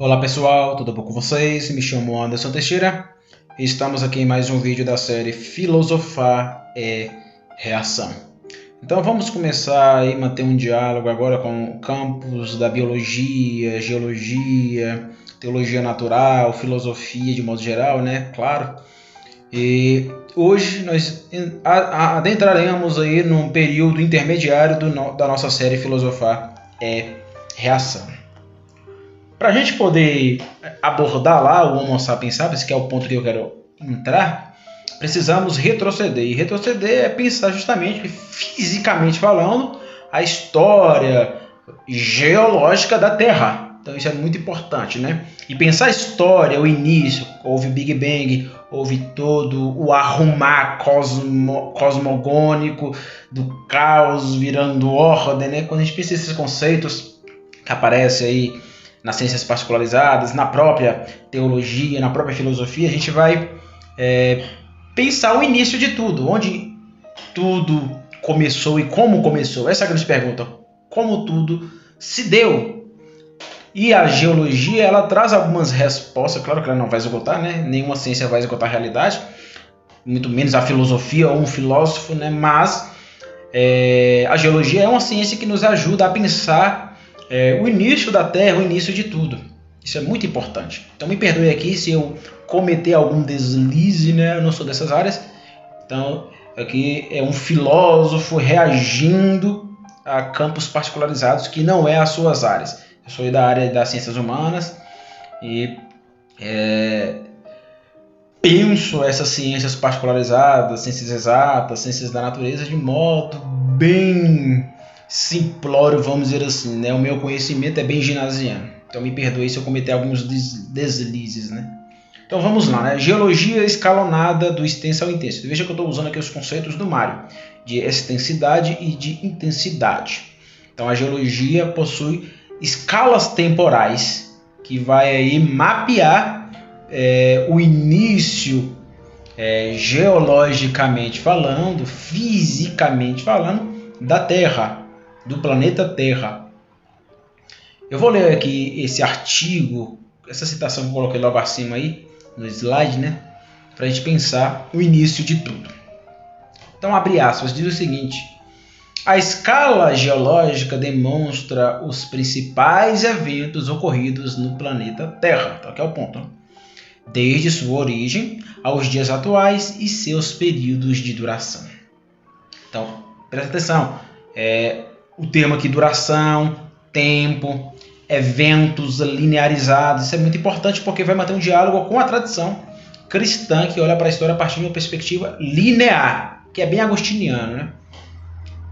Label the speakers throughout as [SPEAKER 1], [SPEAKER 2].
[SPEAKER 1] Olá pessoal, tudo bom com vocês? Me chamo Anderson Teixeira e estamos aqui em mais um vídeo da série Filosofar é Reação. Então vamos começar a manter um diálogo agora com campos da biologia, geologia, teologia natural, filosofia de modo geral, né? Claro. E hoje nós adentraremos aí num período intermediário da nossa série Filosofar é Reação. Para a gente poder abordar lá o Homo sapiens sapiens, que é o ponto que eu quero entrar, precisamos retroceder. E retroceder é pensar justamente, fisicamente falando, a história geológica da Terra. Então isso é muito importante, né? E pensar a história, o início, houve o Big Bang, houve todo o arrumar cosmogônico do caos virando ordem, né? Quando a gente pensa esses conceitos que aparecem aí nas ciências particularizadas, na própria teologia, na própria filosofia, a gente vai pensar o início de tudo, onde tudo começou e como começou. Essa é a grande pergunta, como tudo se deu. E a geologia, ela traz algumas respostas, claro que ela não vai esgotar, né? Nenhuma ciência vai esgotar a realidade, muito menos a filosofia ou um filósofo, né? Mas a geologia é uma ciência que nos ajuda a pensar o início da Terra, o início de tudo. Isso é muito importante. Então me perdoe aqui se eu cometer algum deslize, né? Eu não sou dessas áreas. Então aqui é um filósofo reagindo a campos particularizados que não é as suas áreas. Eu sou da área das ciências humanas e penso essas ciências particularizadas, ciências exatas, ciências da natureza de modo bem simplório, vamos dizer assim, né? O meu conhecimento é bem ginasiano, então me perdoe se eu cometer alguns deslizes, né? Então vamos lá, né? Geologia escalonada do extenso ao intenso. Veja que eu estou usando aqui os conceitos do Mário, de extensidade e de intensidade. Então a geologia possui escalas temporais que vai aí mapear o início geologicamente falando, fisicamente falando, da Terra, do planeta Terra. Eu vou ler aqui esse artigo, essa citação que eu coloquei logo acima aí, no slide, né? Para a gente pensar o início de tudo. Então, abre aspas, diz o seguinte: a escala geológica demonstra os principais eventos ocorridos no planeta Terra. Então, aqui é o ponto, né? Desde sua origem aos dias atuais e seus períodos de duração. Então, presta atenção. O termo aqui, duração, tempo, eventos linearizados, isso é muito importante porque vai manter um diálogo com a tradição cristã que olha para a história a partir de uma perspectiva linear, que é bem agostiniano, né?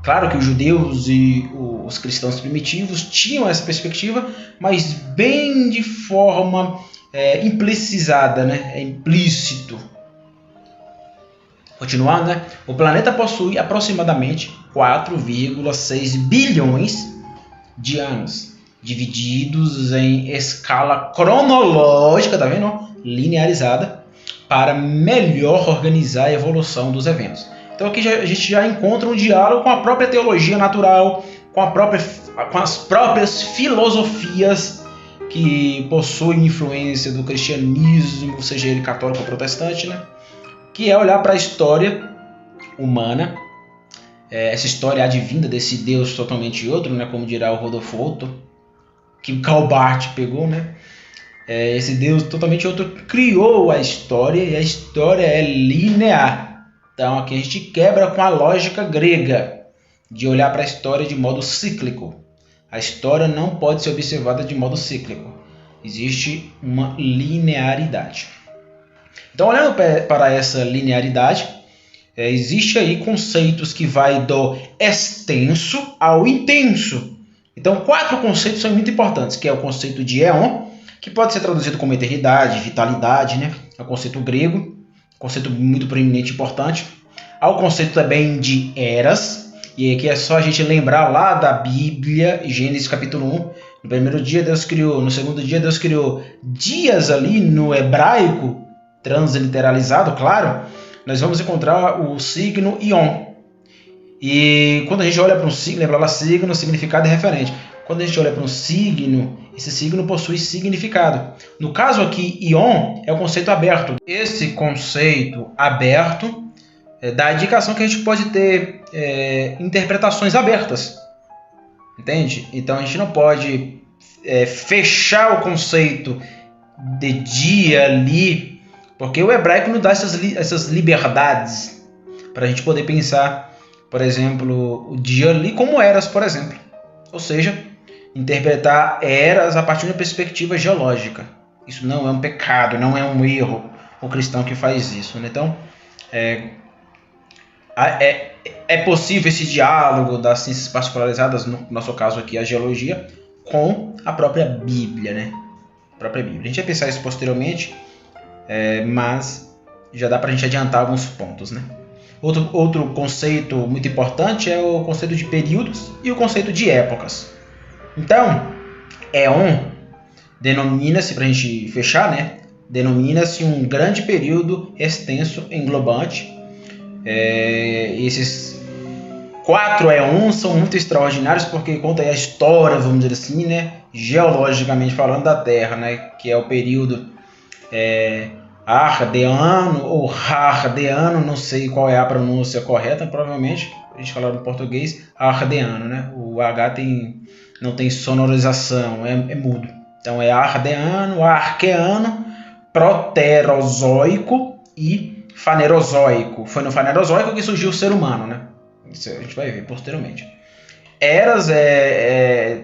[SPEAKER 1] Claro que os judeus e os cristãos primitivos tinham essa perspectiva, mas bem de forma implicizada, né? É implícito. Continuando, né? O planeta possui aproximadamente 4,6 bilhões de anos, divididos em escala cronológica, tá vendo? Linearizada, para melhor organizar a evolução dos eventos. Então aqui a gente já encontra um diálogo com a própria teologia natural, com as próprias filosofias que possuem influência do cristianismo, seja ele católico ou protestante, né? Que é olhar para a história humana, essa história advinda desse Deus totalmente outro, né? Como dirá o Rodolfo Otto, que o Karl Barth pegou, né? Esse Deus totalmente outro criou a história e a história é linear. Então aqui a gente quebra com a lógica grega de olhar para a história de modo cíclico. A história não pode ser observada de modo cíclico. Existe uma linearidade. Então, olhando para essa linearidade, existe aí conceitos que vai do extenso ao intenso. Então, 4 conceitos são muito importantes, que é o conceito de éon, que pode ser traduzido como eternidade, vitalidade, né? É um conceito grego, conceito muito preeminente e importante. Há o conceito também de eras, e aqui é só a gente lembrar lá da Bíblia, Gênesis capítulo 1. No primeiro dia Deus criou, no segundo dia Deus criou dias ali no hebraico, transliteralizado, claro, nós vamos encontrar o signo Ion. E quando a gente olha para um signo, lembra lá signo, significado é referente. quando a gente olha para um signo, esse signo possui significado. No caso aqui, Ion é o conceito aberto. Esse conceito aberto dá a indicação que a gente pode ter interpretações abertas. Entende? Então a gente não pode fechar o conceito de dia ali, porque o hebraico nos dá essas liberdades para a gente poder pensar, por exemplo, o dia ali como eras, por exemplo. Ou seja, interpretar eras a partir de uma perspectiva geológica. Isso não é um pecado, não é um erro o cristão que faz isso, né? Então, é possível esse diálogo das ciências particularizadas, no nosso caso aqui a geologia, com a própria Bíblia, né? A própria Bíblia. A gente vai pensar isso posteriormente, mas já dá para a gente adiantar alguns pontos, né? Outro conceito muito importante é o conceito de períodos e o conceito de épocas. Então, Éon denomina-se, para a gente fechar, né? Denomina-se um grande período extenso, englobante. Esses 4 éons são muito extraordinários porque conta a história, vamos dizer assim, né? Geologicamente falando, da Terra, né? Que é o período Ardeano ou Hardeano, não sei qual é a pronúncia correta, provavelmente a gente fala no português Ardeano, né? O H não tem sonorização, é mudo. Então é Ardeano, Arqueano, Proterozoico e Fanerozoico. Foi no Fanerozoico que surgiu o ser humano, né? Isso a gente vai ver posteriormente. Eras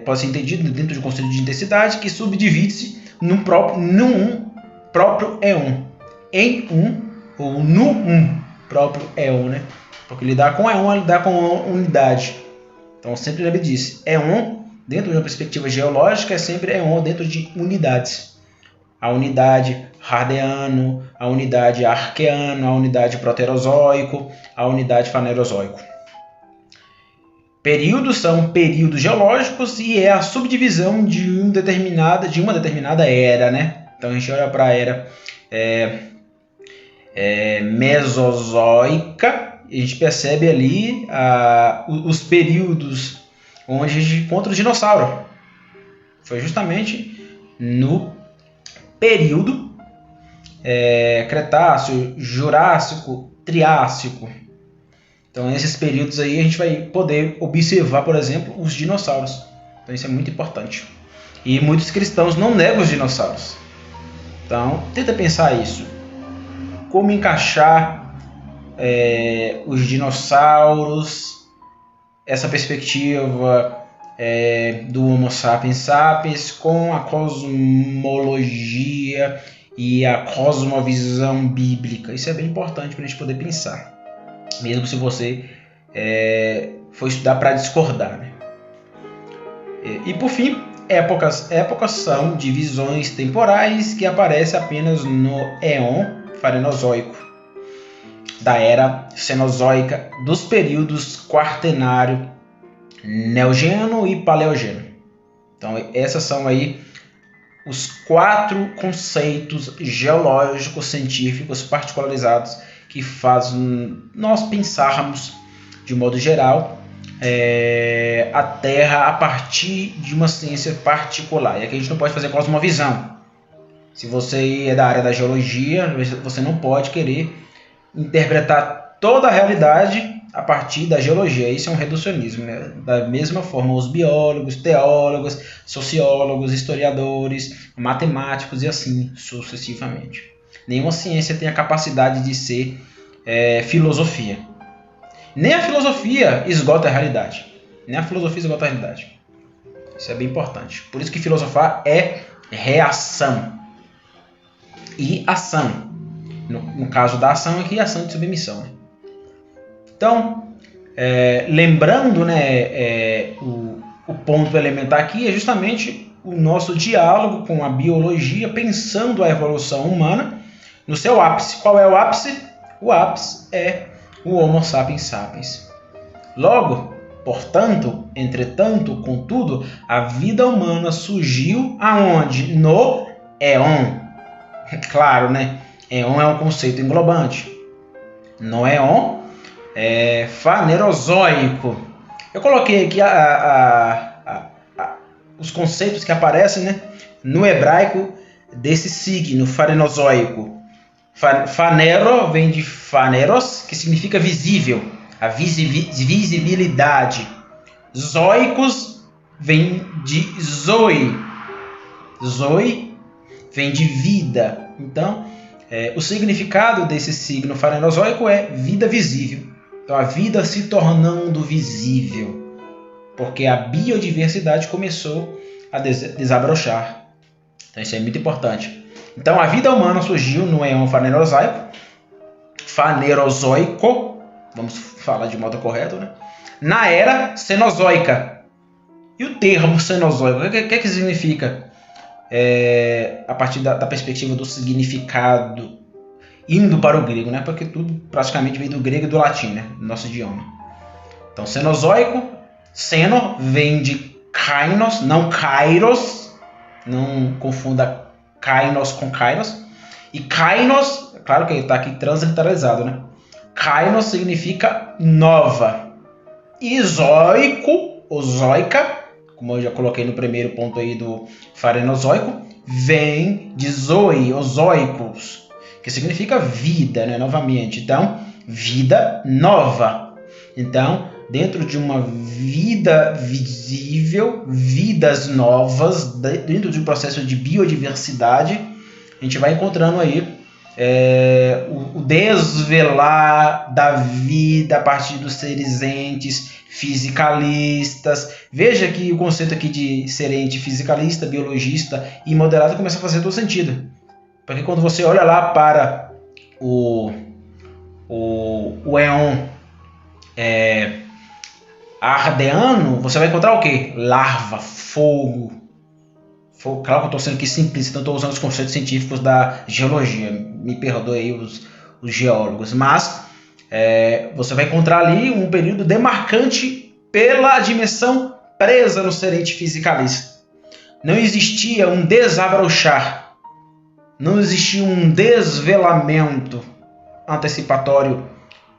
[SPEAKER 1] pode ser entendido dentro do conceito de intensidade, que subdivide-se num próprio éon. Em um ou no próprio éon, né? Porque lidar com éon é lidar com unidade. Então sempre lembre disso. Éon, dentro de uma perspectiva geológica, é sempre éon dentro de unidades. A unidade Hardeano, a unidade Arqueano, a unidade Proterozoico, a unidade Fanerozoico. Períodos são períodos geológicos e é a subdivisão de uma determinada era, né? Então a gente olha para a era mesozoica e a gente percebe ali os períodos onde a gente encontra o dinossauro. Foi justamente no período Cretáceo, Jurássico, Triássico. Então, nesses períodos aí, a gente vai poder observar, por exemplo, os dinossauros. Então, isso é muito importante. E muitos cristãos não negam os dinossauros. Então, tenta pensar isso. Como encaixar os dinossauros, essa perspectiva do Homo sapiens sapiens com a cosmologia e a cosmovisão bíblica. Isso é bem importante para a gente poder pensar. Mesmo se você for estudar para discordar, né? E por fim, épocas são divisões temporais que aparecem apenas no éon Fanerozoico, da era Cenozoica, dos períodos Quaternário, Neogeno e Paleogeno. Então essas são aí os 4 conceitos geológicos científicos particularizados que fazem nós pensarmos, de modo geral, a Terra a partir de uma ciência particular. E aqui a gente não pode fazer cosmovisão. Se você é da área da geologia, você não pode querer interpretar toda a realidade a partir da geologia. Isso é um reducionismo, né? Da mesma forma, os biólogos, teólogos, sociólogos, historiadores, matemáticos e assim sucessivamente. Nenhuma ciência tem a capacidade de ser filosofia. Nem a filosofia esgota a realidade. Isso é bem importante. Por isso que filosofar é reação e ação. No caso da ação aqui, ação de submissão. Então, lembrando, né, o ponto elementar aqui é justamente o nosso diálogo com a biologia, pensando a evolução humana no seu ápice. Qual é o ápice? O ápice é o Homo sapiens sapiens. Logo, portanto, entretanto, contudo, a vida humana surgiu aonde? No éon. Claro, né? Éon é um conceito englobante. No éon Fanerozoico. Eu coloquei aqui os conceitos que aparecem, né, no hebraico desse signo farenozoico. Fanero vem de faneros, que significa visível, a visibilidade. Zoicos vem de zoe. Zoe vem de vida. Então, o significado desse signo farenozoico é vida visível. Então, a vida se tornando visível, porque a biodiversidade começou a desabrochar. Então, isso é muito importante. Então, a vida humana surgiu no éon fanerozoico, vamos falar de modo correto, né? Na era cenozoica. E o termo cenozoico, o que significa? A partir da perspectiva do significado, indo para o grego, né? Porque tudo praticamente vem do grego e do latim, né? Do nosso idioma. Então, cenozoico, seno vem de kainos, não kairos, não confunda kainos com kairos. E kainos, claro que ele está aqui transliteralizado, né? Kainos significa nova. E zoico, ou zoica, como eu já coloquei no primeiro ponto aí do farenozoico, vem de zoe, ou zoicos, que significa vida, né? Novamente. Então, vida nova. Então, dentro de uma vida visível, vidas novas, dentro de um processo de biodiversidade, a gente vai encontrando aí o desvelar da vida a partir dos seres entes fisicalistas. Veja que o conceito aqui de ser ente fisicalista, biologista e moderado começa a fazer todo sentido. Porque quando você olha lá para o éon ardeano, você vai encontrar o quê? Larva, fogo. Claro que eu estou sendo aqui simplista, então estou usando os conceitos científicos da geologia. Me perdoe aí os geólogos. Mas você vai encontrar ali um período demarcante pela dimensão presa no ser ente fisicalista. Não existia um desabrochar. Não existia um desvelamento antecipatório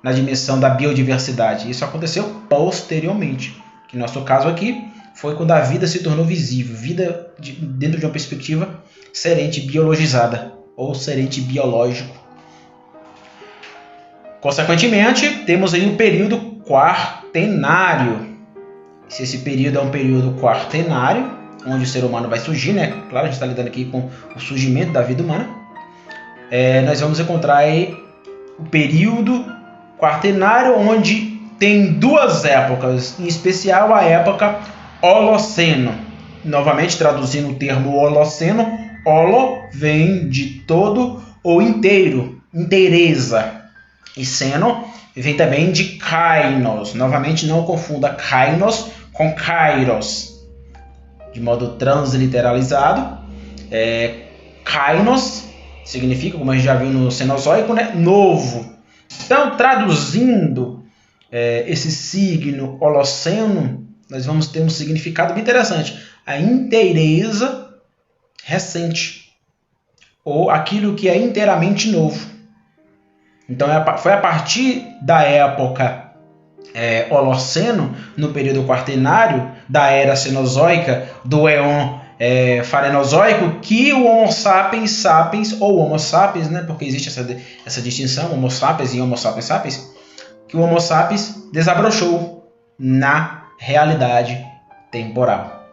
[SPEAKER 1] na dimensão da biodiversidade. Isso aconteceu posteriormente. Que no nosso caso aqui foi quando a vida se tornou visível. Vida dentro de uma perspectiva serente biologizada ou serente biológico. Consequentemente, temos aí um período quaternário. Se esse período é um período quaternário, onde o ser humano vai surgir, né? Claro, a gente está lidando aqui com o surgimento da vida humana. Nós vamos encontrar aí o período quaternário, onde tem duas épocas, em especial a época Holoceno. Novamente, traduzindo o termo Holoceno, holo vem de todo ou inteiro, inteireza. E seno vem também de kainos. Novamente, não confunda kainos com kairos. De modo transliteralizado, kainos significa, como a gente já viu no Cenozoico, né? Novo. Então, traduzindo esse signo Holoceno, nós vamos ter um significado bem interessante. A inteireza recente, ou aquilo que é inteiramente novo. Então, foi a partir da época Holoceno, no período quaternário, da era cenozoica, do éon farenozoico, que o Homo sapiens, ou Homo sapiens, né, porque existe essa distinção, Homo sapiens e Homo sapiens sapiens, que o Homo sapiens desabrochou na realidade temporal.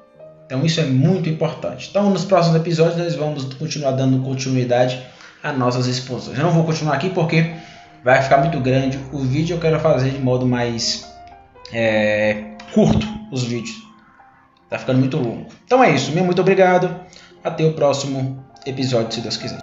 [SPEAKER 1] Então isso é muito importante. Então nos próximos episódios nós vamos continuar dando continuidade às nossas exposições. Eu não vou continuar aqui porque vai ficar muito grande o vídeo. Eu quero fazer de modo mais curto os vídeos. Tá ficando muito longo. Então é isso. Muito obrigado. Até o próximo episódio, se Deus quiser.